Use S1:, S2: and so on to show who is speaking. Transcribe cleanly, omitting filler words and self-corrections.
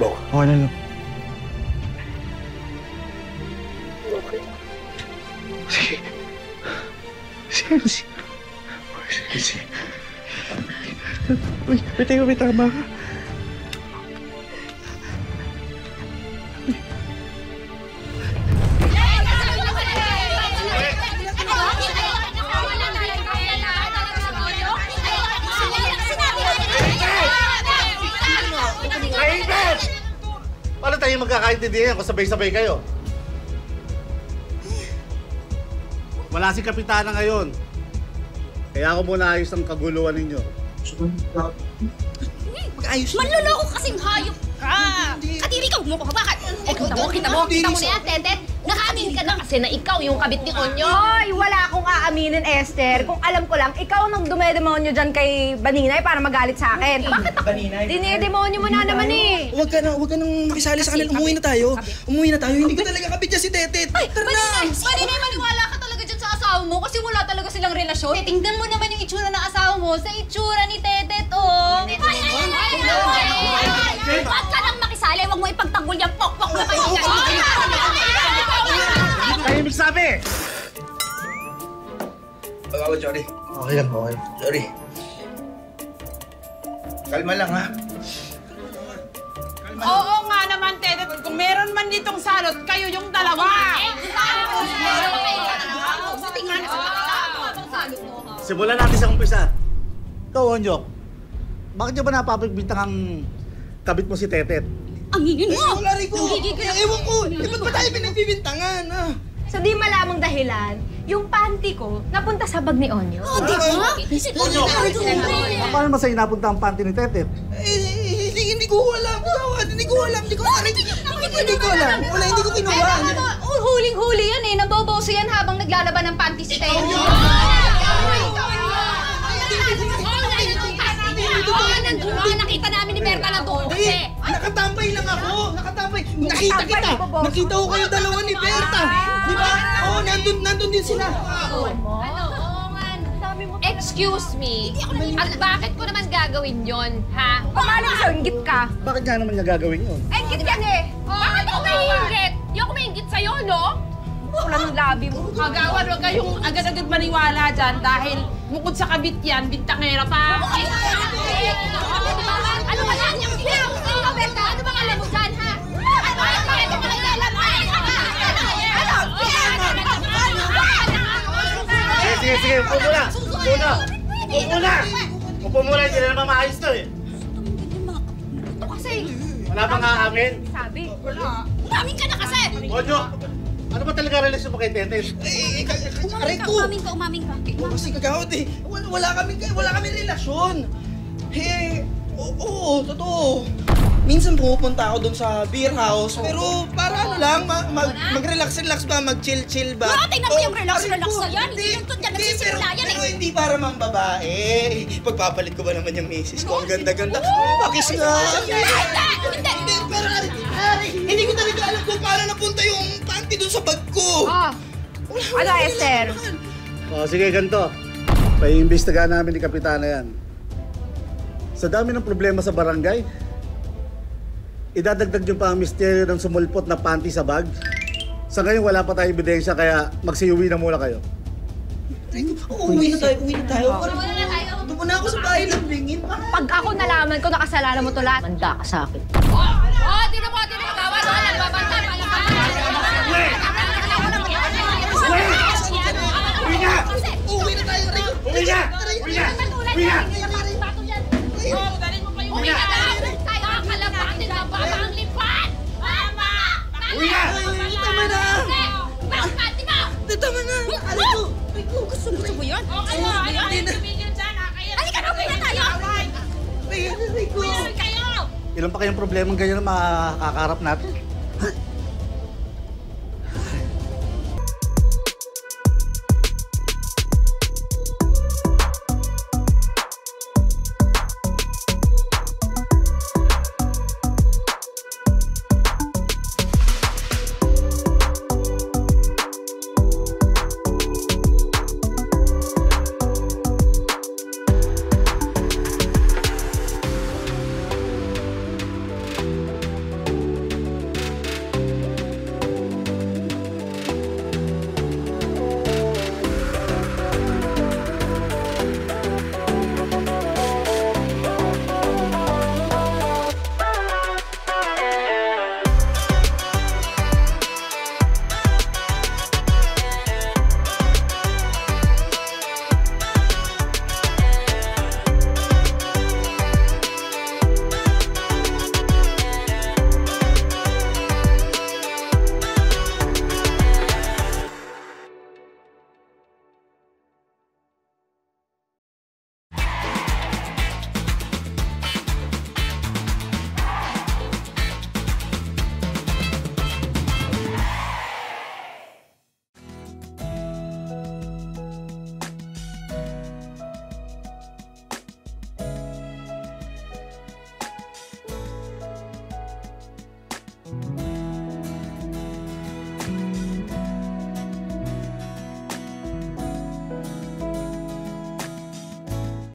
S1: Bok, okay na lang.
S2: Okay. Sige. Sige. Sige. Uy, may tama ka.
S1: Paano tayo magkakaintindihan kung sabay-sabay kayo? Wala si Kapitana ngayon. Kaya ako muna ayos ang kaguluhan ninyo.
S3: Mag-ayos. Manloloko kasing hayop ka! Kadiri ka, huwag mo ko habakan! Kita mo na yan, Tetet! Nakaamin ka na kasi na ikaw yung kabit ni Onyo!
S4: Hoy! Wala akong aaminin, Esther. Kung alam ko lang, ikaw nang dumedemonyo dyan kay Baninay para magalit sa akin. Bakit ako? Dinedemonyo mo na naman eh!
S5: Huwag ka nang makisali sa kanila. Umuwi na tayo. Hindi ko talaga kabit niya si Tetet.
S3: Ay! Baninay, maniwala ka talaga dyan sa asawa mo kasi wala talaga silang relasyon. Tingnan mo naman yung itsura ng asawa mo sa itsura ni Tetet, oh! Huwag ka nang makisali, huwag mo ipagtanggol yung pokpok na Baninay!
S1: Tahimik sabi!
S5: Sorry. Okay lang, okay. Sorry. Kalma lang, ha?
S6: Oo nga naman, Tetet. Kung meron man ditong salot, kayo yung dalawa!
S1: Simulan natin sa umpisa. Ikaw, Onyo, bakit nyo ba napapagbintang ang kabit mo si Tetet?
S3: Aminin mo!
S5: Wala, Rico! Ewan ko! Ba't ba tayo pinagbibintangan, ha?
S4: Sa di malamang dahilan, yung panty ko napunta sa bag ni Onyo.
S3: Oh, di ba?
S1: Onyo! Paano masa'yo napunta ang panty ni Tetet?
S5: Hindi ko alam. Hindi ko alam. Hindi ko alam. Wala, hindi ko kinuha.
S3: Huling-huli yan eh. Naboboso yan habang naglalaban ng panty si Tetet. Nakita namin ni Berta na doon.
S5: Nakatambay lang ako. Nakita kita. Nakita ko kayo dalawa ni Berta. Di ba? Oo, nandun din sila.
S7: Excuse me, at bakit ko naman gagawin yon, ha?
S4: Paano sa'yo, inggit ka?
S1: Bakit nga naman niya gagawin yun?
S4: Inggit yan eh!
S7: Bakit ako mahihinggit? Di ako mahihinggit sa'yo, no?
S4: Walang labi mo.
S6: Kagawan, huwag kayong agad-agad maniwala dyan dahil bukod sa kabit yan, bintangera pa.
S3: Ano ba yan? Yung ikaw, Berta? Ano bang alam mo dyan, ha?
S1: Sige, upo muna! Upo muna, hindi na naman maayos to eh.
S3: Ito kasi.
S1: Wala bang aamin?
S4: Sabi.
S3: Umamin ka na kasi!
S1: Onyo, ano ba talaga relasyon mo kay Tetet?
S3: Umamin ka.
S5: Kasi kagawad eh. Wala kami relasyon. Oo, totoo. Minsan pumupunta ako doon sa beer house, pero para ano lang, mag-relax-relax ba, mag-chill-chill ba?
S3: Wala, tingnan mo yung relax na yan. Hindi yung dyan nagsisimula yan eh.
S5: Pero hindi para mang babae. Pagpapalit ko ba naman yung misis ko? Ang ganda-ganda. Pakis nga. Hindi, pero hindi ko talaga alam kung paano napunta yung panty doon sa bag ko.
S4: Ano, Esther?
S1: Sige, ganito. Paiimbestigahan namin ni Kapitana yan. Sa dami ng problema sa barangay, idadagdag nyo pa ang misteryo ng sumulpot na panty sa bag. Sa ngayon, wala pa tayong ebidensya, kaya magsiuwi na muna kayo.
S5: Uwi na tayo. Tupo na ako sa bahay ng bingin.
S4: Pag ako nalaman ko nakasalanan mo to lahat, manda ka sa akin.
S7: Tira mo, gawan, nagbabanta, palaban.
S5: Uwi na tayo, Rico.
S1: Uwi na!
S7: Uwi ka na! Tayo ang kalabatin na baba ang lipat! Mama!
S1: Uwi na!
S5: Tama na!
S7: Pati ka!
S5: Tama na! Rico,
S3: Gusto mo yun?
S6: Okay mo, tumigil dyan, kaya...
S3: Halika na, uwi na tayo!
S5: Rico!
S6: Kayo!
S1: Ilan pa kayong problemang ganyan na makakaharap natin?